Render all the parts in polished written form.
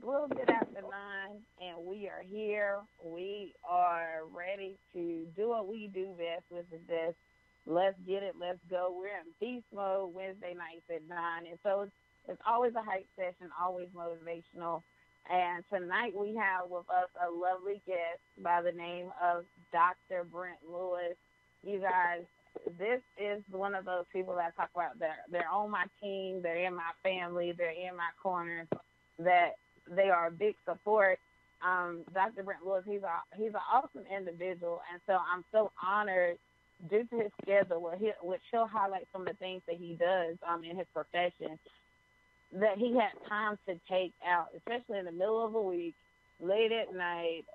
a little bit after 9, and we are here. We are ready to do what we do best, which is this. Let's get it. Let's go. We're in beast mode Wednesday nights at 9, and so it's always a hype session, always motivational. And tonight we have with us a lovely guest by the name of Dr. Brent Lewis. You guys, this is one of those people that I talk about. They're on my team. They're in my family. They're in my corner. That they are a big support. Dr. Brent Lewis, he's an awesome individual, and so I'm so honored due to his schedule, which he'll highlight some of the things that he does in his profession, that he had time to take out, especially in the middle of the week, late at night.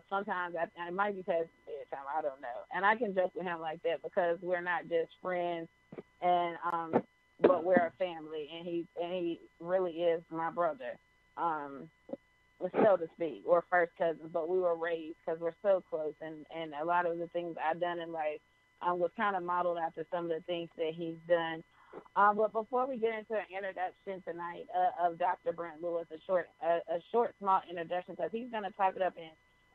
Sometimes it might be past bedtime. I don't know, and I can joke with him like that because we're not just friends, and but we're a family, and he really is my brother, um, so to speak, or first cousins. But we were raised because we're so close, and a lot of the things I've done in life was kind of modeled after some of the things that he's done. But before we get into an introduction tonight of Dr. Brent Lewis, a short, small introduction, because he's going to talk it up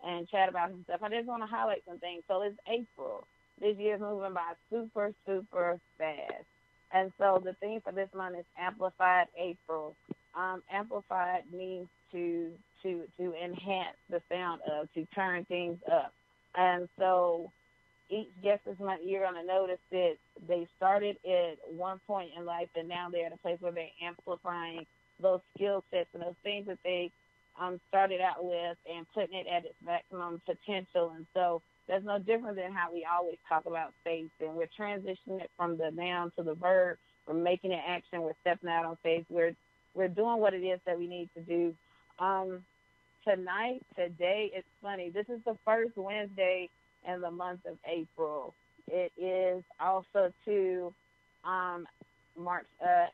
and chat about himself. I just want to highlight some things. So it's April. This year's moving by super, super fast. And so the theme for this month is Amplified April. Amplified means to enhance the sound of, to turn things up. And so each guest this month, you're going to notice that they started at one point in life, and now they're at a place where they're amplifying those skill sets and those things that they started out with and putting it at its maximum potential. And so that's no different than how we always talk about faith. And we're transitioning it from the noun to the verb. We're making it action. We're stepping out on faith. We're doing what it is that we need to do. Today, it's funny. This is the first Wednesday in the month of April. It is also to marks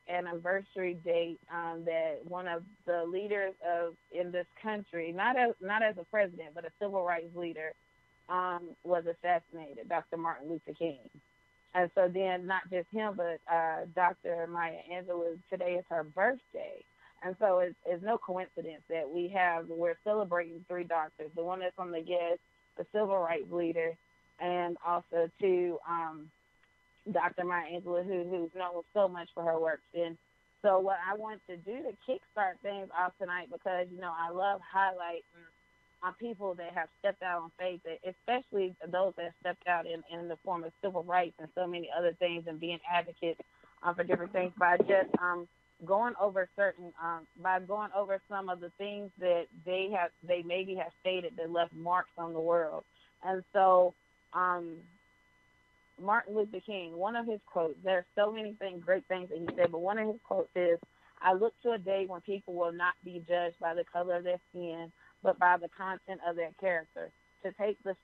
anniversary date that one of the leaders of in this country, not as a president, but a civil rights leader, was assassinated, Dr. Martin Luther King. And so then not just him, but Dr. Maya Angelou, today is her birthday. And so it's no coincidence that we're celebrating three doctors, the one that's on the guest, the civil rights leader, and also to Dr. Maya Angelou, who's known so much for her works. And so what I want to do to kickstart things off tonight, because, I love highlighting people that have stepped out on faith, especially those that stepped out in the form of civil rights and so many other things, and being advocates for different things, by just going over some of the things that they maybe have stated that left marks on the world. And so Martin Luther King, one of his quotes, there's so many great things that he said, but one of his quotes is, "I look to a day when people will not be judged by the color of their skin, but by the content of their character. To take the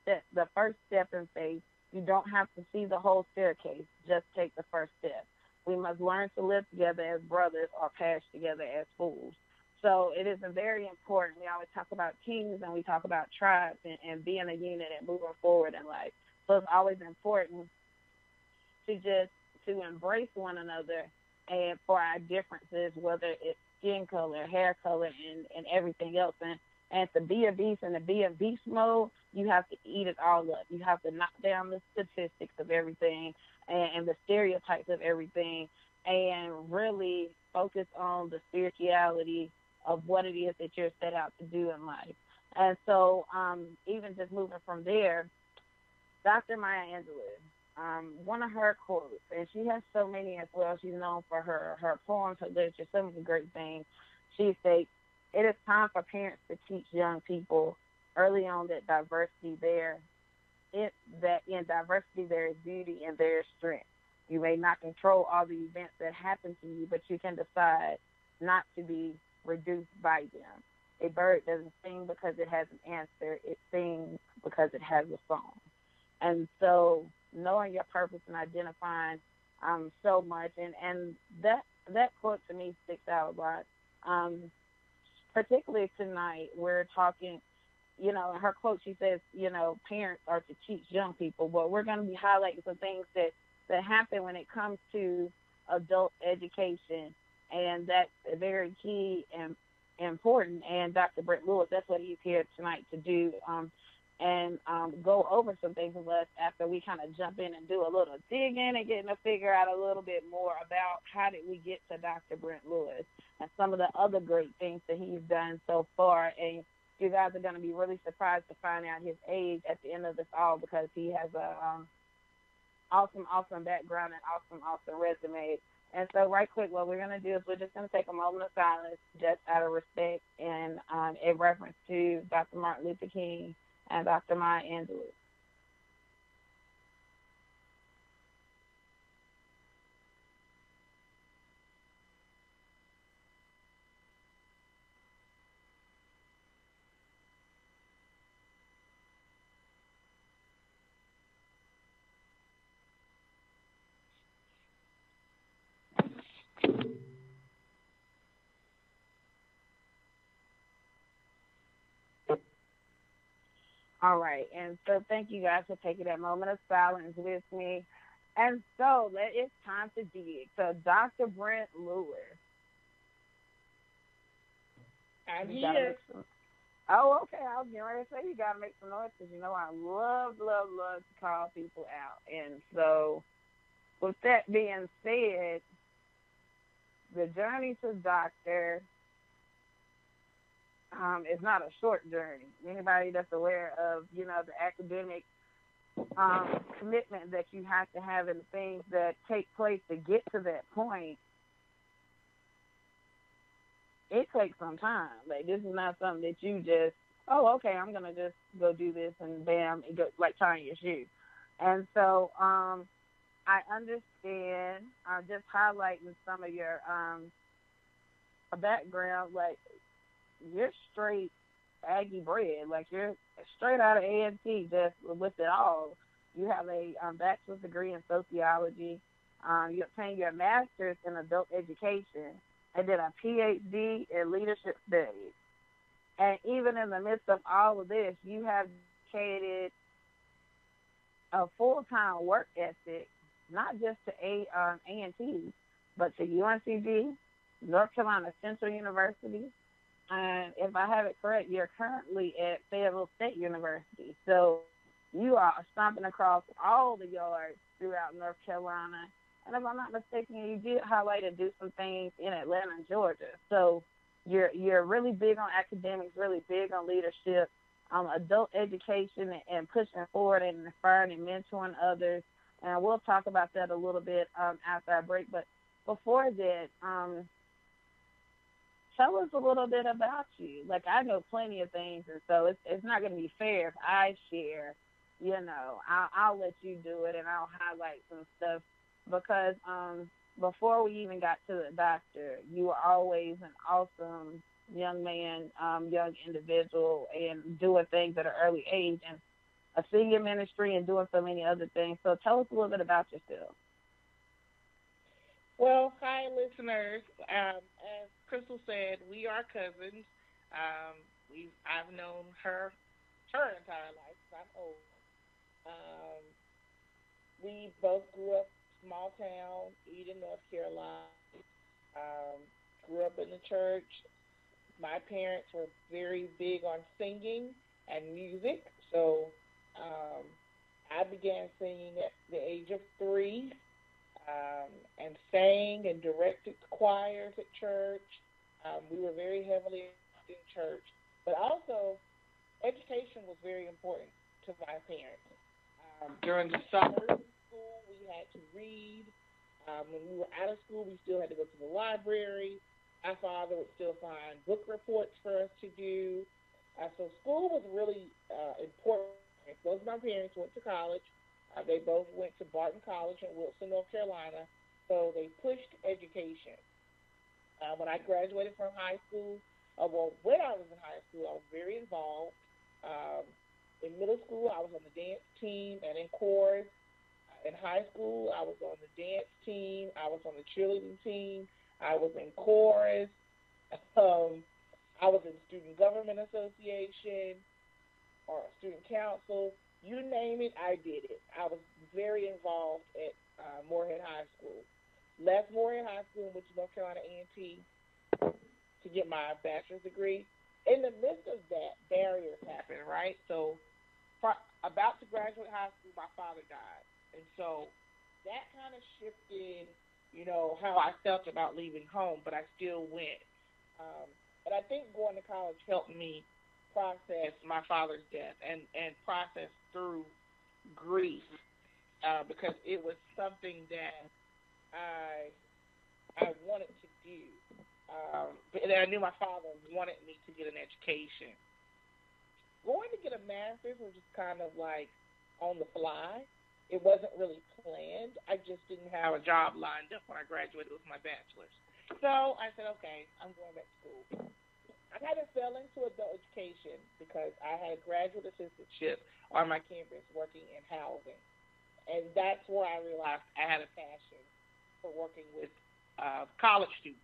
first step in faith, you don't have to see the whole staircase. Just take the first step. We must learn to live together as brothers or perish together as fools." So it is very important. We always talk about kings and we talk about tribes and being a unit and moving forward in life. So it's always important to embrace one another and for our differences, whether it's skin color, hair color, and everything else. And to be a beast and to be in beast mode, you have to eat it all up. You have to knock down the statistics of everything and the stereotypes of everything, and really focus on the spirituality of what it is that you're set out to do in life. And so even just moving from there, Dr. Maya Angelou, one of her quotes, and she has so many as well. She's known for her poems, her literature, so many great things. She states, "It is time for parents to teach young people early on that in diversity there is beauty and there is strength. You may not control all the events that happen to you, but you can decide not to be reduced by them. A bird doesn't sing because it has an answer. It sings because it has a song." And so knowing your purpose and identifying so much, and that quote to me sticks out a lot. Particularly tonight, we're talking, her quote, she says, parents are to teach young people, but we're going to be highlighting some things that happen when it comes to adult education, and that's very key and important. And Dr. Brent Lewis, that's what he's here tonight to do, and go over some things with us after we kind of jump in and do a little digging and getting to figure out a little bit more about how did we get to Dr. Brent Lewis and some of the other great things that he's done so far. And you guys are going to be really surprised to find out his age at the end of this all, because he has a awesome background and awesome resume. And so right quick, what we're going to do is we're just going to take a moment of silence just out of respect and in reference to Dr. Martin Luther King and Dr. Maya Angelou. All right, and so thank you guys for taking that moment of silence with me. And so it's time to dig. So Dr. Brent Lewis. I'm here. Oh, okay. I was getting ready to say you got to make some noise because, I love to call people out. And so with that being said, the journey to doctor is not a short journey. Anybody that's aware of, the academic commitment that you have to have and the things that take place to get to that point, it takes some time. Like, this is not something that you just, oh, okay, I'm going to just go do this and bam, it goes like tying your shoe. And so I understand, just highlighting some of your background, like, you're straight Aggie bred. Like, you're straight out of A&T just with it all. You have a bachelor's degree in sociology. You obtained your master's in adult education and did a PhD in leadership studies. And even in the midst of all of this, you have dedicated a full-time work ethic, not just to A&T, but to UNCG, North Carolina Central University, and if I have it correct, you're currently at Fayetteville State University. So you are stomping across all the yards throughout North Carolina. And if I'm not mistaken, you did highlight and do some things in Atlanta, Georgia. So you're really big on academics, really big on leadership, adult education, and pushing forward and inspiring and mentoring others. And we'll talk about that a little bit after our break. But before that, tell us a little bit about you. Like, I know plenty of things, and so it's not going to be fair if I share. I'll let you do it, and I'll highlight some stuff because before we even got to the doctor, you were always an awesome young man, young individual, and doing things at an early age, and a senior ministry, and doing so many other things. So tell us a little bit about yourself. Well, hi, listeners. As Crystal said, we are cousins. I've known her entire life. I'm old. We both grew up small town, Eden, North Carolina. Grew up in the church. My parents were very big on singing and music, so I began singing at the age of 3. And sang and directed choirs at church. We were very heavily in church. But also, education was very important to my parents. During the summer school, we had to read. When we were out of school, we still had to go to the library. My father would still find book reports for us to do. So school was really important. Both of my parents went to college. They both went to Barton College in Wilson, North Carolina, so they pushed education. When I graduated from high school, when I was in high school, I was very involved. In middle school, I was on the dance team and in chorus. In high school, I was on the dance team. I was on the cheerleading team. I was in chorus. I was in Student Government Association or Student Council. You name it, I did it. I was very involved at Morehead High School. Left Morehead High School, which is North Carolina A&T, to get my bachelor's degree. In the midst of that, barriers happened, right? So, about to graduate high school, my father died. And so that kind of shifted, how I felt about leaving home, but I still went. And I think going to college helped me process my father's death and process through grief because it was something that I wanted to do. And I knew my father wanted me to get an education. Going to get a master's was just kind of like on the fly. It wasn't really planned. I just didn't have a job lined up when I graduated with my bachelor's. So I said, okay, I'm going back to school. I kind of fell into adult education because I had a graduate assistantship on my campus working in housing. And that's where I realized I had a passion for working with college students.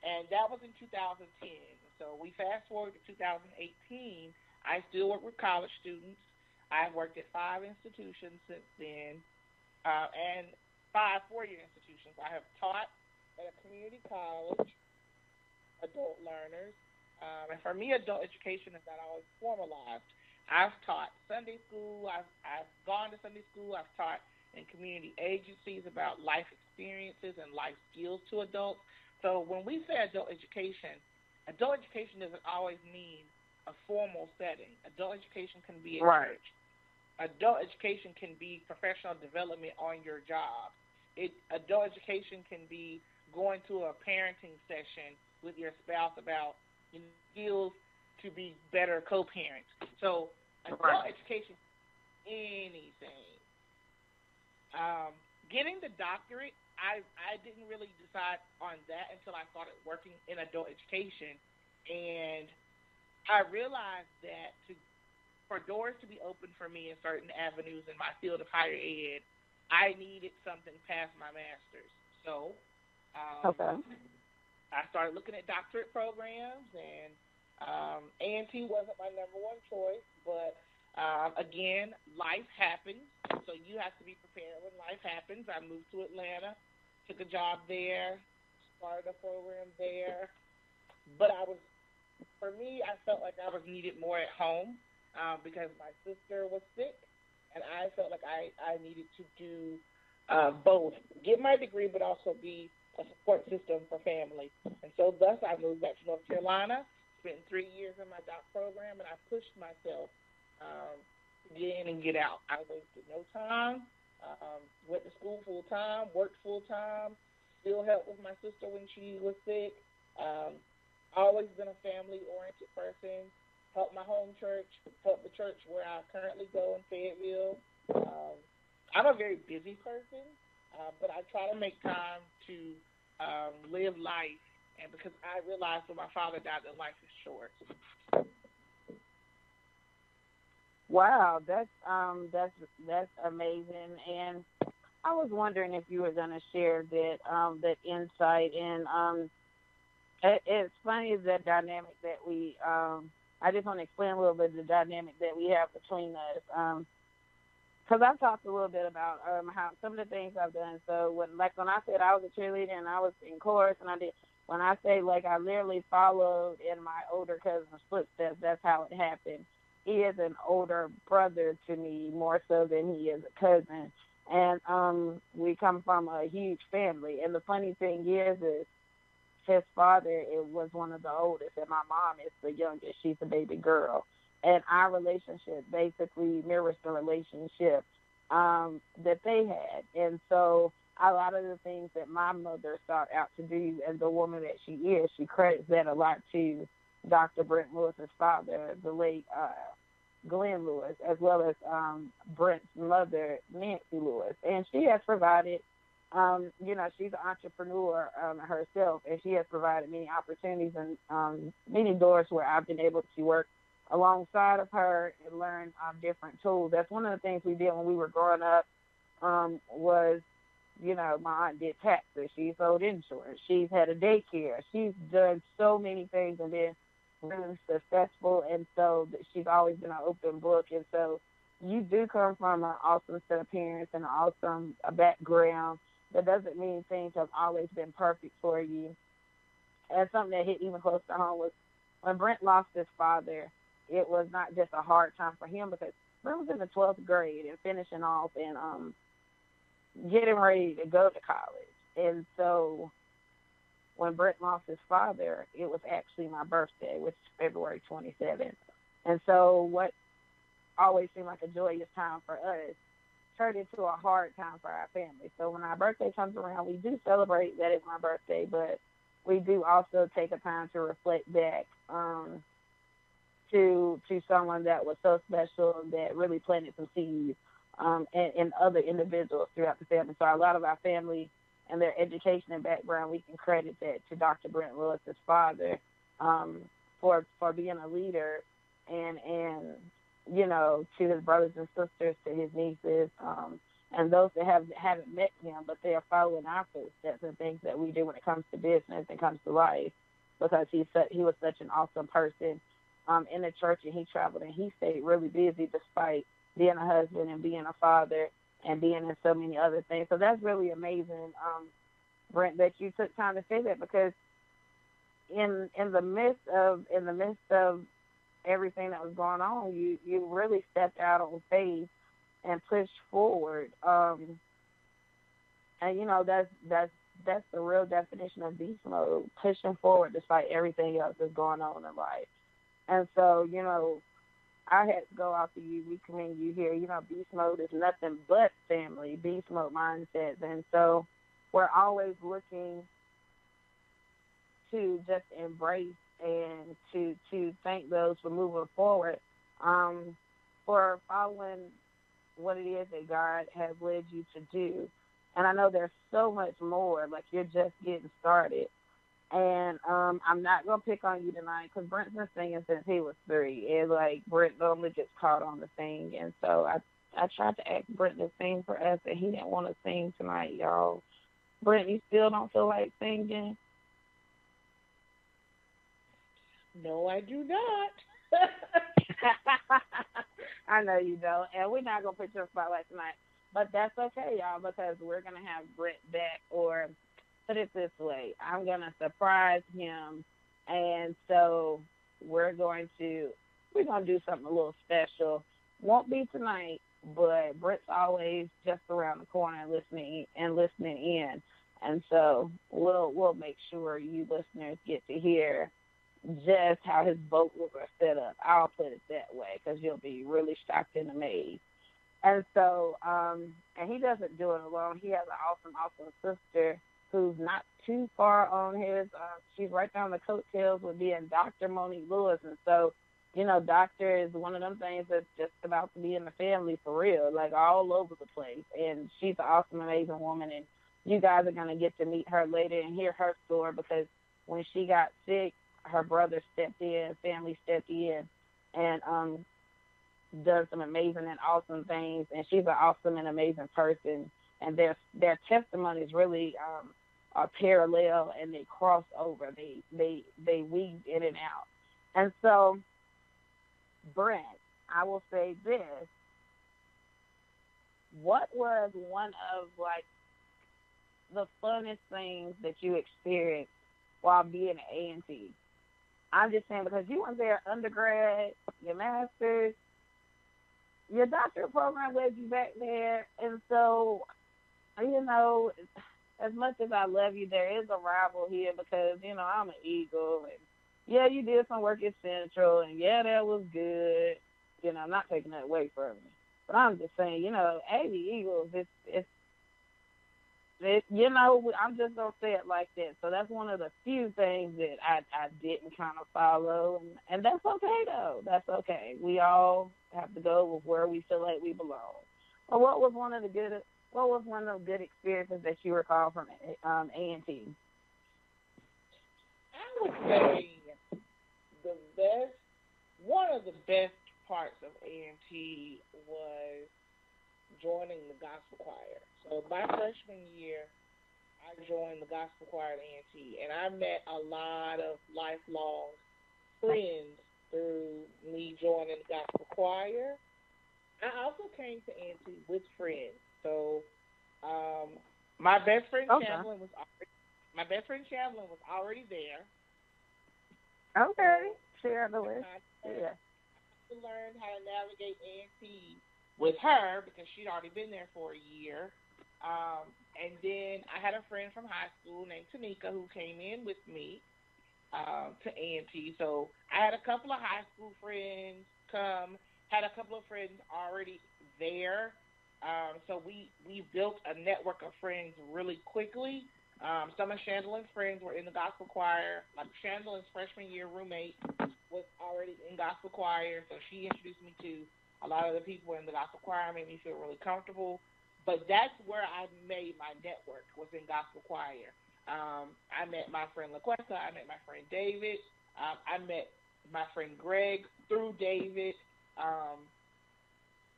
And that was in 2010. So we fast forward to 2018. I still work with college students. I've worked at 5 institutions since then, and 5 four-year institutions. I have taught at a community college, adult learners. And for me, adult education is not always formalized. I've taught Sunday school. I've gone to Sunday school. I've taught in community agencies about life experiences and life skills to adults. So when we say adult education doesn't always mean a formal setting. Adult education can be at church. Adult education can be professional development on your job. Adult education can be going to a parenting session with your spouse about skills to be better co-parents. So adult education, anything. Getting the doctorate, I didn't really decide on that until I started working in adult education, and I realized that for doors to be open for me in certain avenues in my field of higher ed, I needed something past my master's. So I started looking at doctorate programs, and A&T wasn't my number one choice, but again, life happens, so you have to be prepared when life happens. I moved to Atlanta, took a job there, started a program there, but for me, I felt like I was needed more at home because my sister was sick, and I felt like I needed to do both, get my degree, but also be a support system for family. And so thus I moved back to North Carolina, spent 3 years in my doc program, and I pushed myself to get in and get out. I wasted no time, went to school full-time, worked full-time, still helped with my sister when she was sick. Always been a family-oriented person, helped my home church, helped the church where I currently go in Fayetteville. I'm a very busy person, but I try to make time to live life, and because I realized when my father died that life is short. Wow, that's amazing. And I was wondering if you were going to share that insight. And it's funny that dynamic that we. I just want to explain a little bit of the dynamic that we have between us. Because I've talked a little bit about how some of the things I've done. So when I said I was a cheerleader and I was in chorus, and when I say I literally followed in my older cousin's footsteps, that's how it happened. He is an older brother to me, more so than he is a cousin. And we come from a huge family. And the funny thing is his father was one of the oldest, and my mom is the youngest. She's a baby girl. And our relationship basically mirrors the relationship that they had. And so a lot of the things that my mother sought out to do as the woman that she is, she credits that a lot to Dr. Brent Lewis's father, the late Glenn Lewis, as well as Brent's mother, Nancy Lewis. And she has provided, she's an entrepreneur herself, and she has provided many opportunities and many doors where I've been able to work alongside of her and learn different tools. That's one of the things we did when we were growing up was, my aunt did taxes. She sold insurance. She's had a daycare. She's done so many things and been really successful, and so she's always been an open book. And so you do come from an awesome set of parents and an awesome background. That doesn't mean things have always been perfect for you. and something that hit even close to home was when Brent lost his father. It was not just a hard time for him because Brent was in the 12th grade and finishing off and getting ready to go to college. And so when Brent lost his father, it was actually my birthday, which is February 27th. And so what always seemed like a joyous time for us turned into a hard time for our family. So when our birthday comes around, we do celebrate that it's my birthday, but we do also take a time to reflect back to someone that was so special that really planted some seeds and other individuals throughout the family. So a lot of our family and their education and background, we can credit that to Dr. Brent Lewis's father for being a leader and you know, to his brothers and sisters, to his nieces, and those that haven't met him, but they are following our footsteps and things that we do when it comes to business and comes to life, because he was such an awesome person in the church, and he traveled and he stayed really busy despite being a husband and being a father and being in so many other things. So that's really amazing, Brent, that you took time to say that, because in the midst of everything that was going on, you really stepped out on faith and pushed forward. And you know, that's the real definition of beast mode, pushing forward despite everything else that's going on in life. And so, you know, I had to go after you. We commend you here. You know, beast mode is nothing but family, beast mode mindsets. And so we're always looking to just embrace and to thank those for moving forward, for following what it is that God has led you to do. And I know there's so much more, like you're just getting started. And I'm not going to pick on you tonight because Brent's been singing since he was 3. And, like, Brent normally gets caught on the sing. And so I tried to ask Brent to sing for us, and he didn't want to sing tonight, y'all. Brent, you still don't feel like singing? No, I do not. I know you don't. And we're not going to put you in the spotlight tonight. But that's okay, y'all, because we're going to have Brent back, or put it this way, I'm going to surprise him. And so we're going to do something a little special. Won't be tonight, but Brent's always just around the corner listening in. And so we'll make sure you listeners get to hear just how his vocals are set up. I'll put it that way, because you'll be really shocked and amazed. And so, and he doesn't do it alone. He has an awesome sister who's not too far on his. She's right down the coattails with being Dr. Monique Lewis. And so, you know, doctor is one of them things that's just about to be in the family for real, like all over the place. And she's an awesome, amazing woman. And you guys are going to get to meet her later and hear her story, because when she got sick, her brother stepped in, family stepped in, and done some amazing and awesome things. And she's an awesome and amazing person. And their testimonies really are parallel, and they cross over. They weave in and out. And so, Brent, I will say this. What was one of, like, the funnest things that you experienced while being at A&T? I'm just saying, because you went there undergrad, your master's, your doctorate program led you back there. And so, you know, as much as I love you, there is a rival here, because, you know, I'm an Eagle. And, yeah, you did some work at Central, and, yeah, that was good. You know, I'm not taking that away from you. But I'm just saying, you know, the Eagles, it's you know, I'm just going to say it like that. So that's one of the few things that I didn't kind of follow. And that's okay, though. That's okay. We all have to go with where we feel like we belong. But what was one of the good experiences that you recall from A&T? I would say one of the best parts of A&T was joining the gospel choir. So my freshman year, I joined the gospel choir at A&T, and I met a lot of lifelong friends through me joining the gospel choir. I also came to A&T with friends. So my best friend Chamberlain was already there. Okay. So Share the I list. kind of Yeah. learned how to navigate A&T with her because she'd already been there for a year. And then I had a friend from high school named Tanika who came in with me to A&T. So I had a couple of high school friends come, had a couple of friends already there. So we built a network of friends really quickly. Some of Chandler's friends were in the gospel choir. Like Chandler's freshman year roommate was already in gospel choir, so she introduced me to a lot of the people in the gospel choir, made me feel really comfortable. But that's where I made my network was in gospel choir. I met my friend LaQuesta. I met my friend David. I met my friend Greg through David. Um,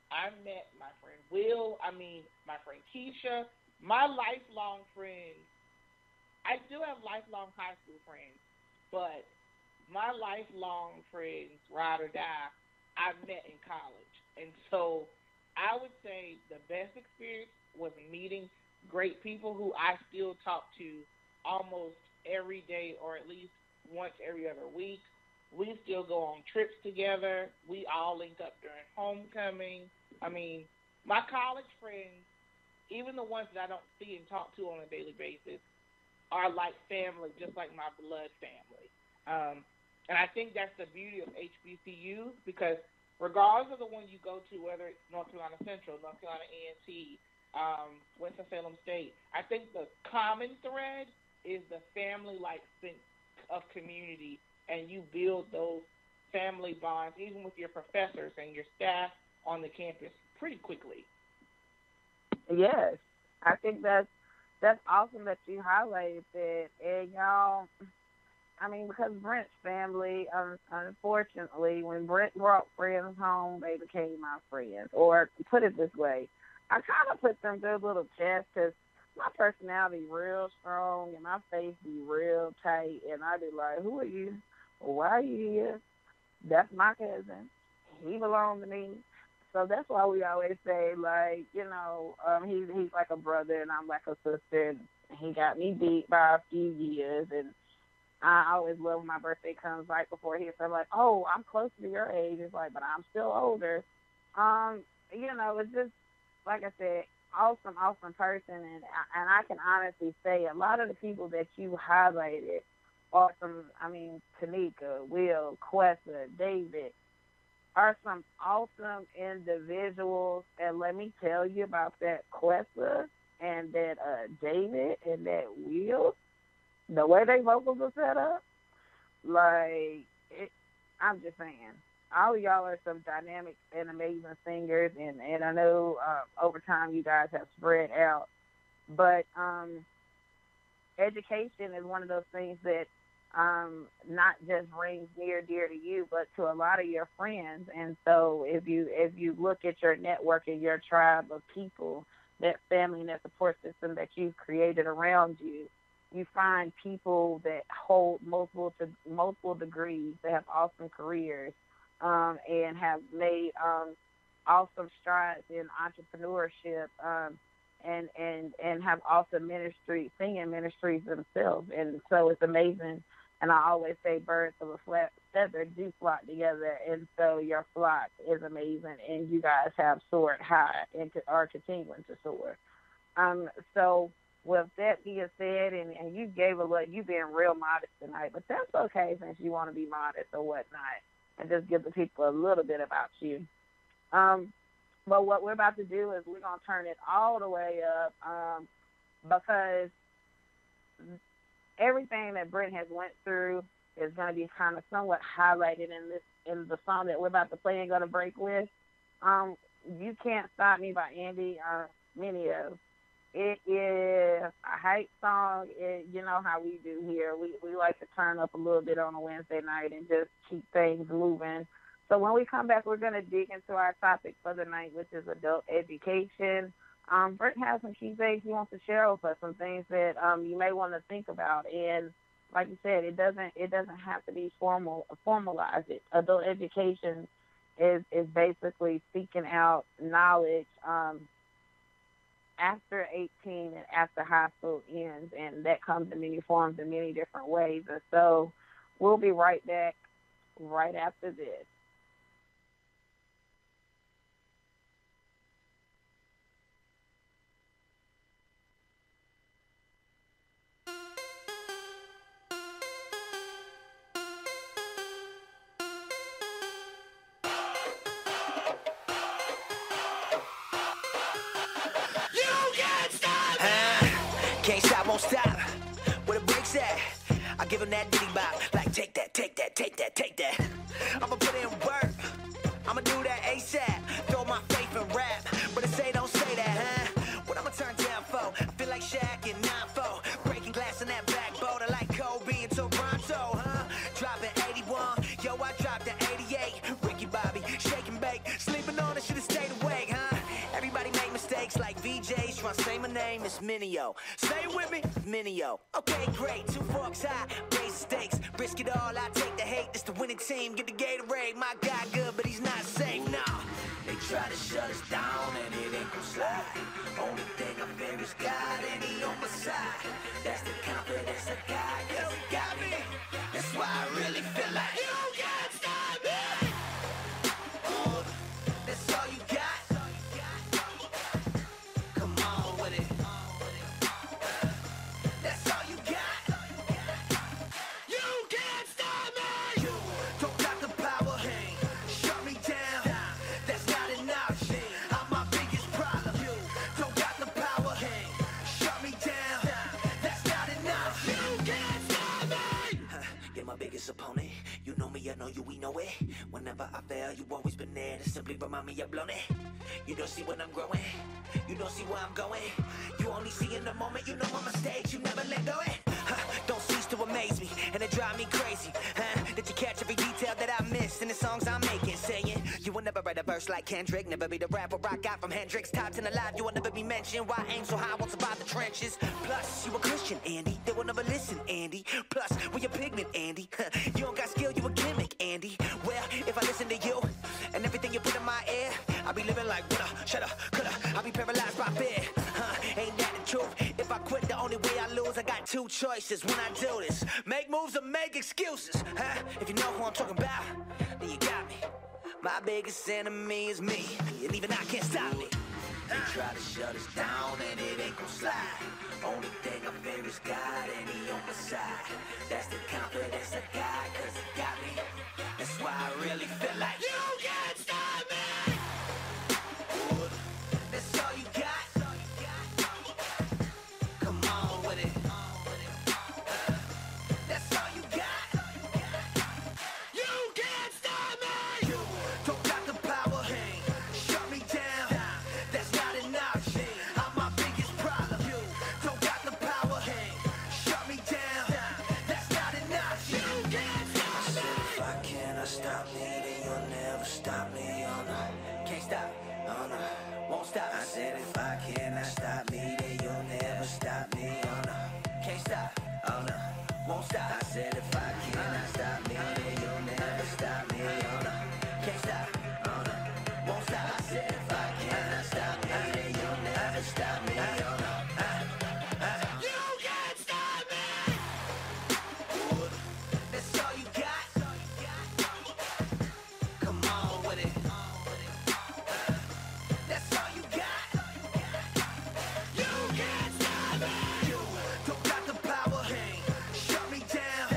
I met my friend Will. I mean, my friend Keisha. My lifelong friends. I still have lifelong high school friends, but my lifelong friends, ride or die, I met in college. And so I would say the best experience was meeting great people who I still talk to almost every day or at least once every other week. We still go on trips together. We all link up during homecoming. I mean, my college friends, even the ones that I don't see and talk to on a daily basis, are like family, just like my blood family. And I think that's the beauty of HBCUs because regardless of the one you go to, whether it's North Carolina Central, North Carolina A&T, Winston-Salem State, I think the common thread is the family-like sense of community, and you build those family bonds even with your professors and your staff on the campus pretty quickly. Yes. I think that's awesome that you highlighted that. And y'all, I mean, because Brent's family, unfortunately, when Brent brought friends home, they became my friends. Or put it this way, I kind of put them through a little test because my personality real strong and my face be real tight, and I be like, "Who are you? Why are you here? That's my cousin. He belonged to me." So that's why we always say, like, he's like a brother and I'm like a sister. And he got me beat by a few years, and I always love when my birthday comes right before his. I'm like, oh, I'm close to your age. It's like, but I'm still older. Um, it's just like I said, awesome, awesome person, and I can honestly say a lot of the people that you highlighted, awesome. I mean, Tanika, Will, Quessa, David, are some awesome individuals. And let me tell you about that Quessa and that David and that Will. The way they vocals are set up, like it, I'm just saying, all of y'all are some dynamic and amazing singers, and I know over time you guys have spread out, but education is one of those things that not just rings near dear to you, but to a lot of your friends. And so if you look at your network and your tribe of people, that family and that support system that you've created around you, you find people that hold multiple degrees, that have awesome careers, and have made awesome strides in entrepreneurship. And have awesome ministry singing ministries themselves, and so it's amazing. And I always say birds of a flat feather do flock together, and so your flock is amazing, and you guys have soared high and are continuing to soar. So with that being said, and you gave a look, you being real modest tonight, but that's okay since you want to be modest or whatnot, and just give the people a little bit about you. Um, but what we're about to do is we're gonna turn it all the way up, because everything that Brent has went through is gonna be kind of somewhat highlighted in the song that we're about to play and gonna break with. Um, you Can't Stop Me by Andy Mineo. It is a hype song. You know how we do here. We like to turn up a little bit on a Wednesday night and just keep things moving. So when we come back, we're going to dig into our topic for the night, which is adult education. Brent has some key things he wants to share with us, some things that you may want to think about. And like you said, it doesn't have to be formalized. Adult education is basically seeking out knowledge. After 18 and after high school ends, and that comes in many forms in many different ways. And so We'll be right back right after this. Can't stop, won't stop. Where the brakes at? I give him that diddy bop. Like, take that, take that, take that, take that. I'ma put in work. I'ma do that ASAP. Throw my faith in rap. But say, don't say that, huh? What I'ma turn down for? I feel like Shaq in 9-4. Breaking glass in that backboard. I like Kobe and Toronto, huh? Dropping 81. Yo, I dropped the 88. Ricky Bobby, shake and bake. Sleeping on it, should've stayed awake, huh? Everybody make mistakes like VJs. Trying to say my name, it's Minio. Say it with me, Minio. Okay, great. 2 forks high, raise the stakes. Risk it all, I take the hate. This the winning team, get the Gatorade. My guy good, but he's not safe, nah. They try to shut us down and it ain't gon' slide. Only thing I fear is God and he on my side. That's the confidence I got, cause he got me. That's why I really feel like you can't stop me. That's all you got. Come on with it. That's all you got. You can't stop me. You don't got the power. Shut me down. That's not enough. I'm my biggest problem. You don't got the power. Shut me down. That's not enough. You can't stop me. You're my biggest opponent. You know me, I know you, we know it. Whenever I fail, you always been there to simply remind me I've blown it. You don't see when I'm growing. You don't see where I'm going. You only see in the moment. You know my mistakes. You never let go it. Don't cease to amaze me, and it drive me crazy. Did you catch every detail that I missed in the songs I'm making? Saying you will never write a verse like Kendrick. Never be the rapper I got from Hendrix. Top 10 alive. You will never be mentioned. Why aim so high? I won't survive the trenches. Plus, you a Christian, Andy. They will never listen, Andy. Plus, we a pigment, Andy. You don't got skill. You a gimmick, Andy. Well, if I listen to you and everything you put in my ear, I'll be living like woulda, shoulda, coulda. I'll be paralyzed by fear. Ain't that the truth? If I quit, the only way I lose. I got 2 choices when I do this: make moves or make excuses. If you know who I'm talking about, then you got me. My biggest enemy is me, and even I can't stop me. They try to shut us down and it ain't gon' slide. Only thing I fear is God and he on my side. That's the confidence I got, cause he got me. That's why I really feel like you can't stop me. That's all you got. Come on with it. That's all you got. You can't stop me. You don't got the power. Shut me down. That's not enough. I'm my biggest problem. You don't got the power. Shut me down. That's not enough. You can't stop me. I said if I cannot stop me, then you'll never stop me. Oh no, can't stop. Oh no, won't stop. I said if I cannot stop me, then you'll never stop me. Oh no, can't stop. Oh no, won't stop. I said if I cannot stop me, then you'll never stop me. Oh no, can't stop. Oh no, won't stop. I said if I cannot stop me, then you'll never stop me. Oh no, you can't stop me. That's all you got. Come on with it. That's all you got. You can't stop me. You don't got the power. Shut me down.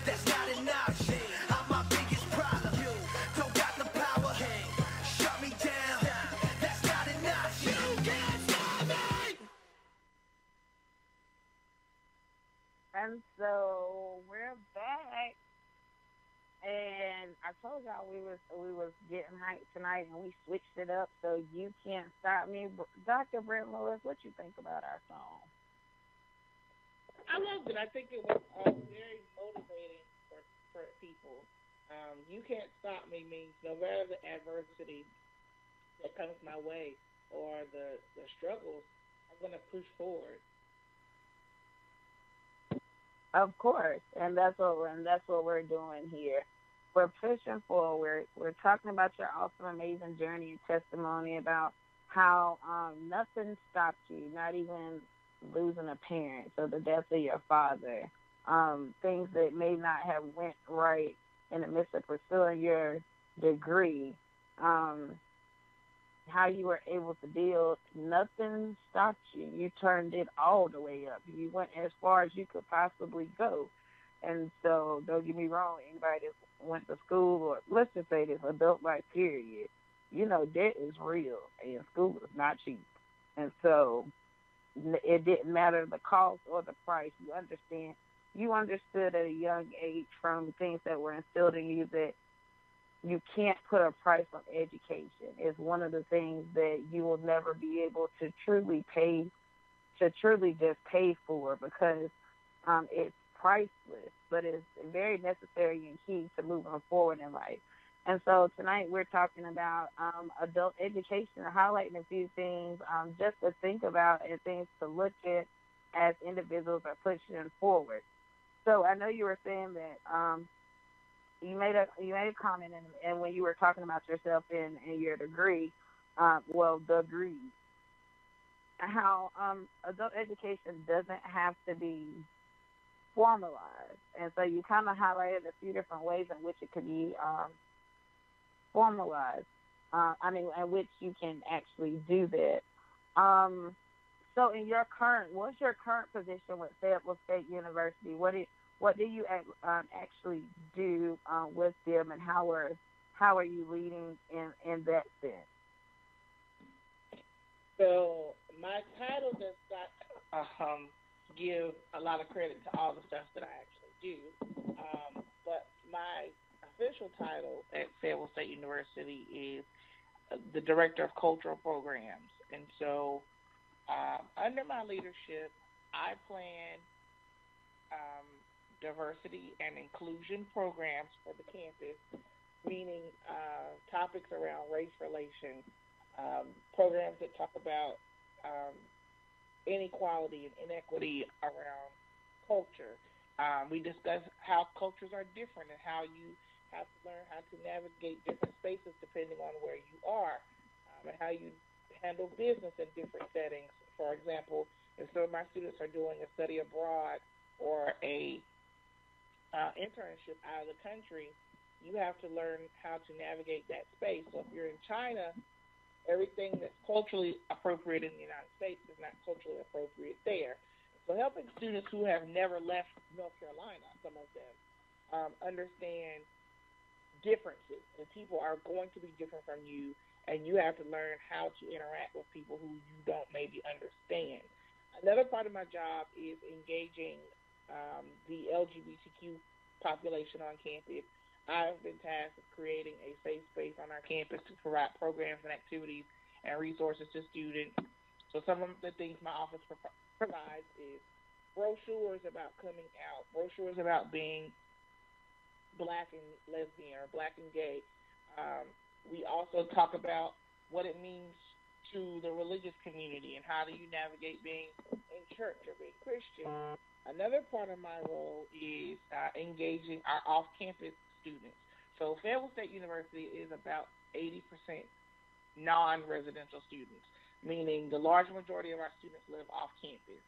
That's not enough. I'm my biggest problem. You don't got the power. Shut me down. That's not enough. You can't stop me. And so we're back. And I told y'all we was getting hyped tonight, and we switched it up. So you can't stop me, Dr. Brent Lewis. What you think about our song? I loved it. I think it was very motivating for people. You can't stop me means no matter the adversity that comes my way or the struggles, I'm going to push forward. Of course, and that's what we're doing here. We're pushing forward. We're talking about your awesome, amazing journey and testimony about how nothing stopped you, not even losing a parent, so the death of your father. things that may not have went right in the midst of pursuing your degree, how you were able to deal. Nothing stopped you. You turned it all the way up. You went as far as you could possibly go. And so, don't get me wrong, anybody that went to school, or let's just say this, adult life period, debt is real, and school is not cheap. And so, it didn't matter the cost or the price. You understood at a young age from things that were instilled in you that you can't put a price on education. It's one of the things that you will never be able to truly just pay for, because it's priceless, but it's very necessary and key to moving forward in life. And so tonight we're talking about adult education, highlighting a few things just to think about and things to look at as individuals are pushing forward. So I know you were saying that you made a comment, and when you were talking about yourself and your degree, degree, how adult education doesn't have to be formalized. And so you kind of highlighted a few different ways in which it could be formalized. In which you can actually do that. So what's your current position with Fayetteville State University? What do you actually do with them, and how are you leading in that sense? So my title does not give a lot of credit to all the stuff that I actually do, but my official title at Fayetteville State University is the Director of Cultural Programs. And so under my leadership, I plan diversity and inclusion programs for the campus, meaning topics around race relations, programs that talk about inequality and inequity around culture. We discuss how cultures are different and how you have to learn how to navigate different spaces depending on where you are, and how you handle business in different settings. For example, if some of my students are doing a study abroad or a internship out of the country, you have to learn how to navigate that space. So if you're in China, everything that's culturally appropriate in the United States is not culturally appropriate there. So helping students who have never left North Carolina, some of them, understand differences, and people are going to be different from you, and you have to learn how to interact with people who you don't maybe understand. Another part of my job is engaging the LGBTQ population on campus. I've been tasked with creating a safe space on our campus to provide programs and activities and resources to students. So some of the things my office provides is brochures about coming out, brochures about being Black and lesbian or Black and gay. We also talk about what it means to the religious community and how do you navigate being in church or being Christian. Another part of my role is engaging our off-campus students. So Fayetteville State University is about 80% non-residential students, meaning the large majority of our students live off-campus.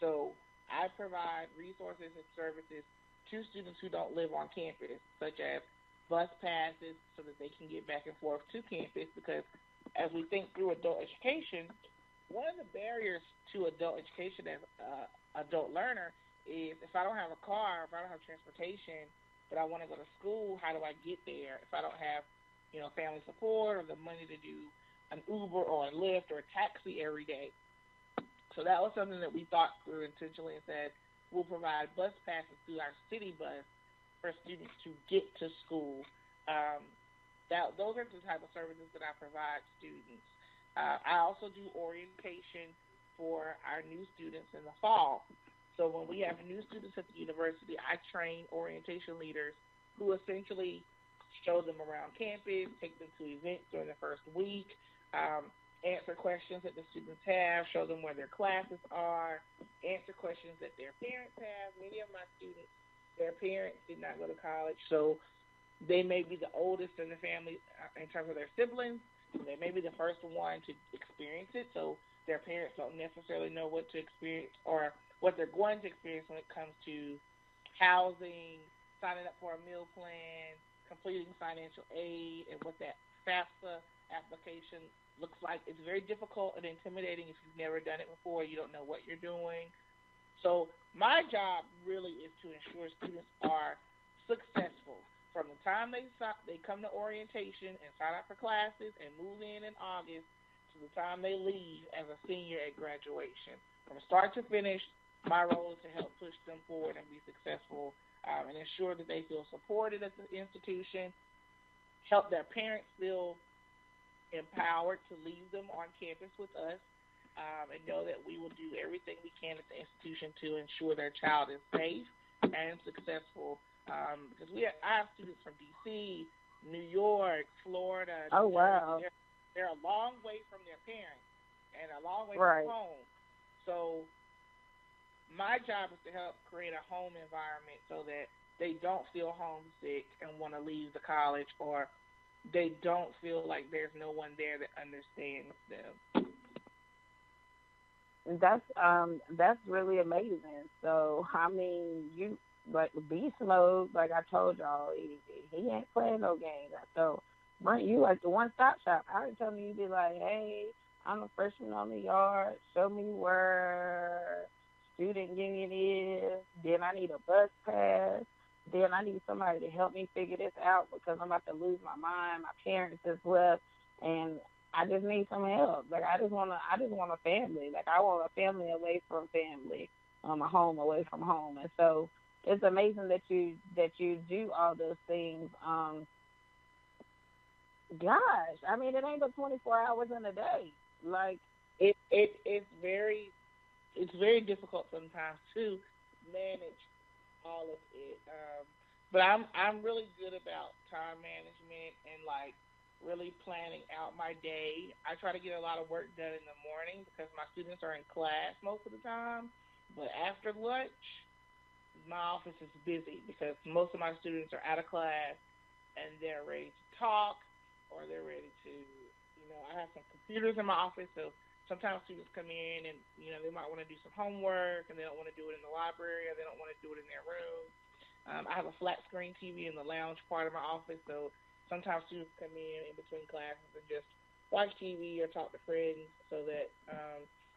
So I provide resources and services to students who don't live on campus, such as bus passes so that they can get back and forth to campus, because as we think through adult education, one of the barriers to adult education as an adult learner is if I don't have a car, if I don't have transportation, but I want to go to school, how do I get there? If I don't have, family support or the money to do an Uber or a Lyft or a taxi every day. So that was something that we thought through intentionally and said, we'll provide bus passes through our city bus for students to get to school. Those are the type of services that I provide students. I also do orientation for our new students in the fall. So when we have new students at the university, I train orientation leaders who essentially show them around campus, take them to events during the first week, answer questions that the students have, show them where their classes are, answer questions that their parents have. Many of my students, their parents did not go to college, so they may be the oldest in the family in terms of their siblings. They may be the first one to experience it, so their parents don't necessarily know what to experience or what they're going to experience when it comes to housing, signing up for a meal plan, completing financial aid, and what that FAFSA application looks like. It's very difficult and intimidating if you've never done it before. You don't know what you're doing. So my job really is to ensure students are successful from the time they come to orientation and sign up for classes and move in August to the time they leave as a senior at graduation. From start to finish, my role is to help push them forward and be successful and ensure that they feel supported at the institution, help their parents feel empowered to leave them on campus with us, and know that we will do everything we can at the institution to ensure their child is safe and successful. Because I have students from D.C., New York, Florida. Oh, wow. They're a long way from their parents and a long way right. from home. So my job is to help create a home environment so that they don't feel homesick and want to leave the college, or they don't feel like there's no one there that understands them. That's really amazing. So, I mean, you like Beast Mode, like I told y'all, he ain't playing no games. So, Brent, you like the one-stop shop. I was telling you, be like, hey, I'm a freshman on the yard. Show me where student union is. Then I need a bus pass. Then I need somebody to help me figure this out because I'm about to lose my mind. My parents just left, and I just need some help. Like I just want a family. Like I want a family away from family, a home away from home. And so it's amazing that you do all those things. Gosh, I mean, it ain't but 24 hours in a day. Like it's very difficult sometimes to manage all of it. But I'm really good about time management and like really planning out my day. I try to get a lot of work done in the morning because my students are in class most of the time. But after lunch, my office is busy because most of my students are out of class and they're ready to talk or they're ready to, I have some computers in my office, so sometimes students come in and, they might want to do some homework and they don't want to do it in the library or they don't want to do it in their room. I have a flat screen TV in the lounge part of my office, so sometimes students come in between classes and just watch TV or talk to friends so that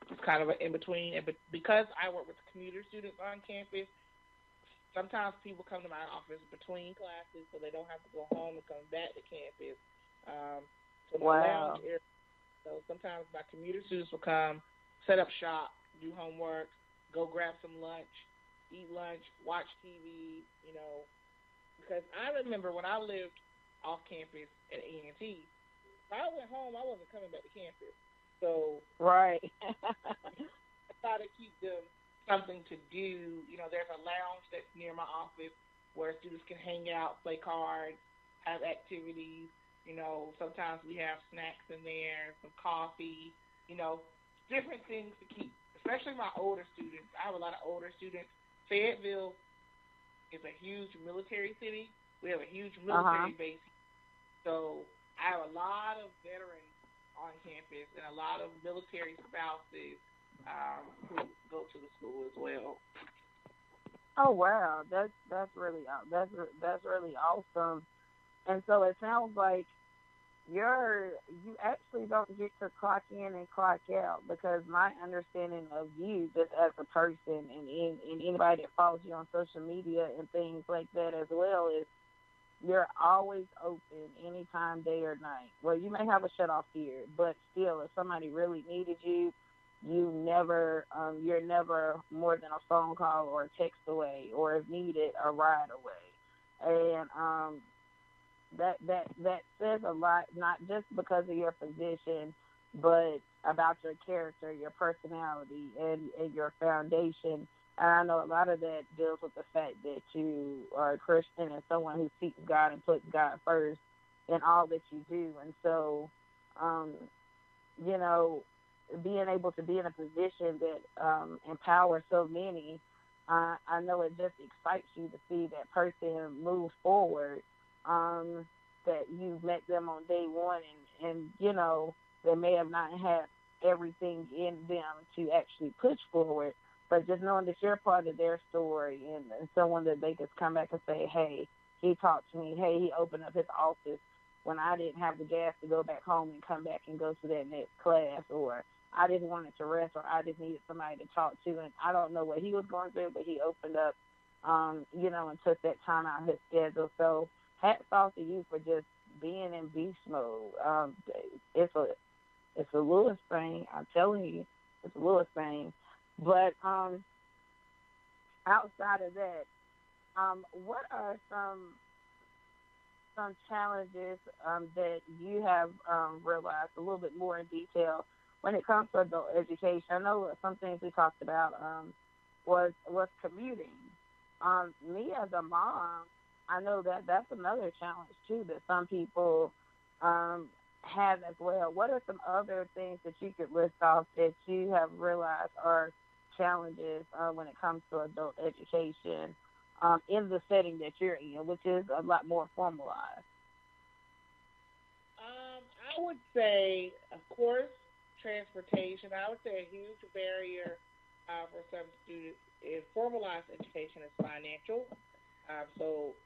it's kind of an in-between. And because I work with commuter students on campus, sometimes people come to my office between classes so they don't have to go home and come back to campus. To my lounge area. So sometimes my commuter students will come, set up shop, do homework, go grab some lunch, eat lunch, watch TV, because I remember when I lived off campus at A&T, if I went home, I wasn't coming back to campus. So right. I try to keep them something to do. There's a lounge that's near my office where students can hang out, play cards, have activities. Sometimes we have snacks in there, some coffee, different things to keep, especially my older students. I have a lot of older students. Fayetteville is a huge military city. We have a huge military base. So I have a lot of veterans on campus and a lot of military spouses who go to the school as well. Oh wow, that's really awesome. And so it sounds like you actually don't get to clock in and clock out, because my understanding of you just as a person and anybody that follows you on social media and things like that as well is you're always open anytime, day or night. Well, you may have a shut-off period, but still, if somebody really needed you, you're never more than a phone call or a text away, or if needed, a ride away. And that says a lot, not just because of your position, but about your character, your personality, and your foundation. And I know a lot of that deals with the fact that you are a Christian and someone who seeks God and puts God first in all that you do. And so, being able to be in a position that empowers so many, I know it just excites you to see that person move forward, that you met them on day one and they may have not had everything in them to actually push forward, But just knowing that you're part of their story and someone that they just come back and say, hey, he talked to me. Hey, he opened up his office when I didn't have the gas to go back home and come back and go to that next class, or I just wanted to rest, or I just needed somebody to talk to. And I don't know what he was going through, but he opened up, and took that time out of his schedule. So hats off to you for just being in beast mode. It's a Lewis thing. I'm telling you, it's a Lewis thing. But outside of that, what are some challenges that you have realized a little bit more in detail when it comes to adult education? I know some things we talked about was commuting. Me as a mom, I know that's another challenge too that some people have as well. What are some other things that you could list off that you have realized are challenges when it comes to adult education in the setting that you're in, which is a lot more formalized? I would say, of course, transportation. I would say a huge barrier for some students in formalized education is financial. So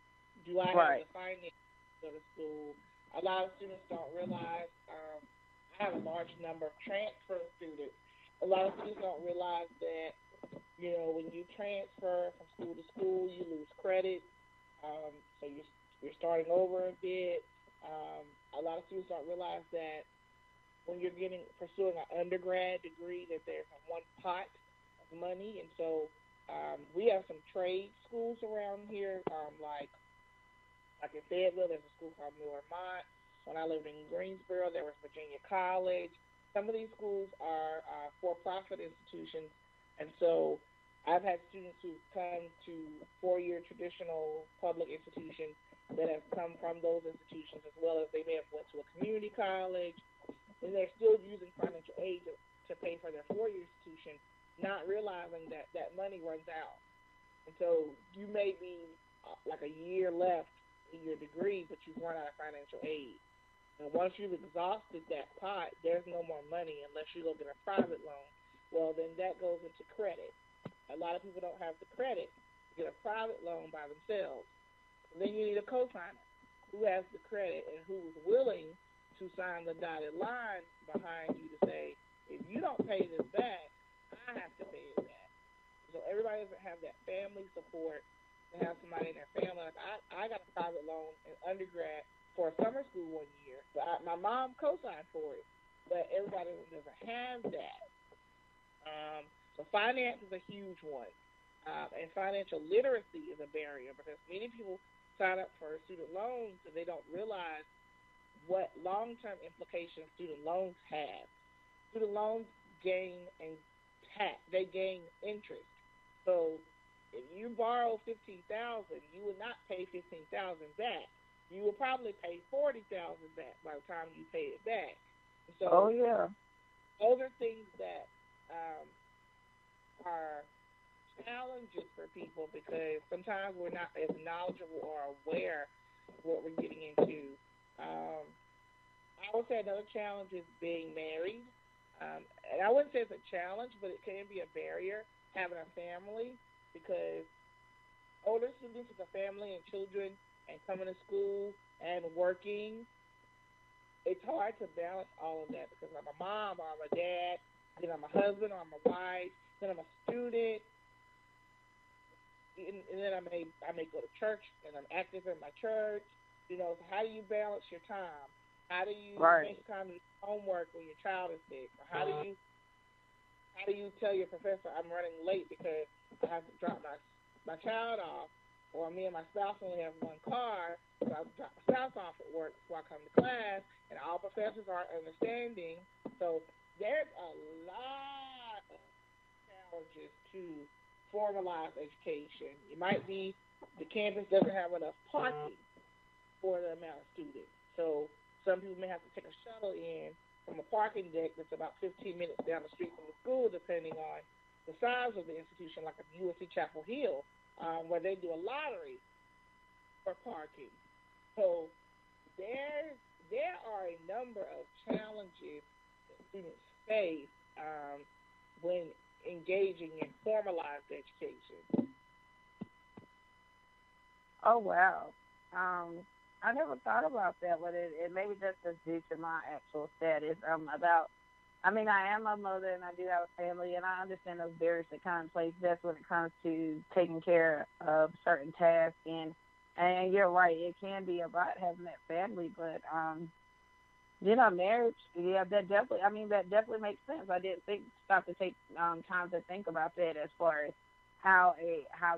do I have the finance to go to school? A lot of students don't realize I have a large number of transfer students. A lot of students don't realize that, when you transfer from school to school, you lose credit. So you're starting over a bit. A lot of students don't realize that when you're pursuing an undergrad degree, that there's one pot of money. And so we have some trade schools around here, like in Fayetteville, there's a school called Mont. When I lived in Greensboro, there was Virginia College. Some of these schools are for-profit institutions, and so I've had students who come to four-year traditional public institutions that have come from those institutions, as well as they may have went to a community college, and they're still using financial aid to pay for their four-year institution, not realizing that that money runs out. And so you may be like a year left in your degree, but you've run out of financial aid. And once you've exhausted that pot, there's no more money unless you go get a private loan. Well, then that goes into credit. A lot of people don't have the credit to get a private loan by themselves. And then you need a co-signer who has the credit and who is willing to sign the dotted line behind you to say, if you don't pay this back, I have to pay it back. So everybody doesn't have that family support to have somebody in their family. Like I got a private loan in undergrad for a summer school one year. So my mom co-signed for it, but everybody doesn't have that. So finance is a huge one. And financial literacy is a barrier because many people sign up for student loans and they don't realize what long-term implications student loans have. Student loans gain interest. So if you borrow $15,000, you will not pay $15,000 back. You will probably pay $40,000 back by the time you pay it back. So, those are things that are challenges for people because sometimes we're not as knowledgeable or aware of what we're getting into. I would say another challenge is being married. And I wouldn't say it's a challenge, but it can be a barrier, having a family, because older students with a family and children and coming to school and working, it's hard to balance all of that because I'm a mom or I'm a dad, then I'm a husband or I'm a wife, then I'm a student, and then I may go to church and I'm active in my church. So how do you balance your time? How do you make time to do homework when your child is sick? Or how do you tell your professor I'm running late because I have to drop my child off? Or me and my spouse only have one car, so I drop my spouse off at work before I come to class, and all professors aren't understanding. So there's a lot of challenges to formalized education. It might be the campus doesn't have enough parking for the amount of students. So some people may have to take a shuttle in from a parking deck that's about 15 minutes down the street from the school, depending on the size of the institution, like at USC Chapel Hill, where they do a lottery for parking. So there are a number of challenges that students face when engaging in formalized education. Oh wow. I never thought about that, but it maybe just is due to my actual status. I am a mother and I do have a family, and I understand those barriers that kind of place best when it comes to taking care of certain tasks. And you're right, it can be about having that family, but marriage, yeah, that definitely makes sense. I didn't stop to take time to think about that as far as how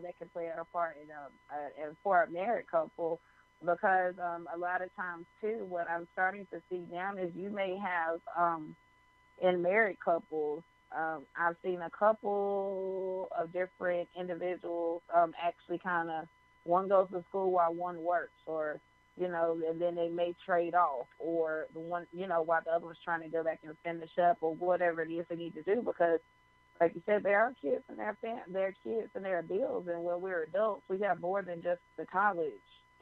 that can play a part in for a married couple, because a lot of times too, what I'm starting to see now is you may have in married couples, I've seen a couple of different individuals actually kind of, one goes to school while one works, or and then they may trade off, or the one, while the other one's trying to go back and finish up, or whatever it is they need to do, because, like you said, there are kids and their kids and their bills, and when we're adults, we have more than just the college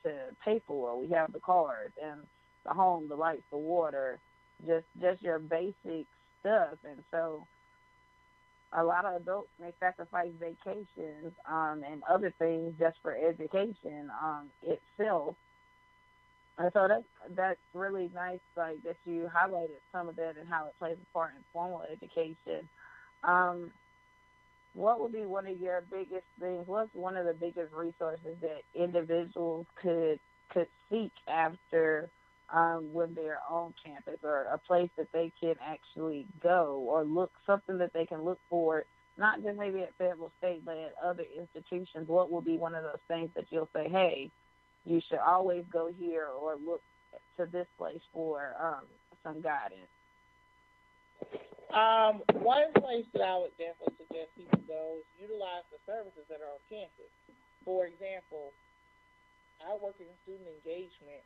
to pay for. We have the cars and the home, the lights, the water, just your basic stuff, and so a lot of adults may sacrifice vacations and other things just for education itself. And so that's really nice, like, that you highlighted some of that and how it plays a part in formal education. What would be one of your biggest things? What's one of the biggest resources that individuals could seek after when they're on campus, or a place that they can actually go, or something that they can look for, not just maybe at Fayetteville State, but at other institutions? What will be one of those things that you'll say, hey, you should always go here or look to this place for some guidance? One place that I would definitely suggest people go is utilize the services that are on campus. For example, I work in student engagement,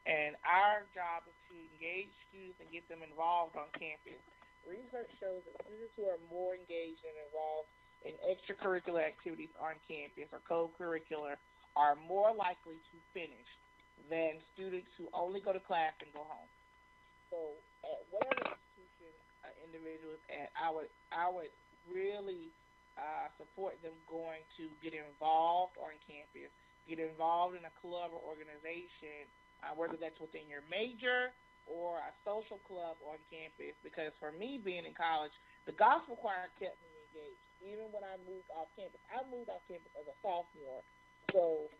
and our job is to engage students and get them involved on campus. Research shows that students who are more engaged and involved in extracurricular activities on campus or co-curricular are more likely to finish than students who only go to class and go home. So at whatever institution an individual is at, I would really support them going to get involved on campus, get involved in a club or organization, whether that's within your major or a social club on campus. Because for me, being in college, the gospel choir kept me engaged. Even when I moved off campus, I moved off campus as a sophomore. So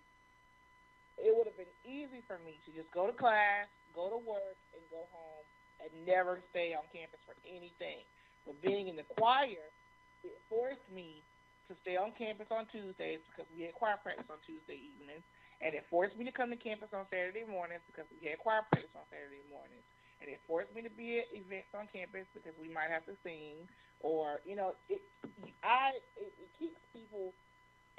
it would have been easy for me to just go to class, go to work, and go home, and never stay on campus for anything. But being in the choir, it forced me to stay on campus on Tuesdays because we had choir practice on Tuesday evenings, and it forced me to come to campus on Saturday mornings because we had choir practice on Saturday mornings, and it forced me to be at events on campus because we might have to sing, or it keeps people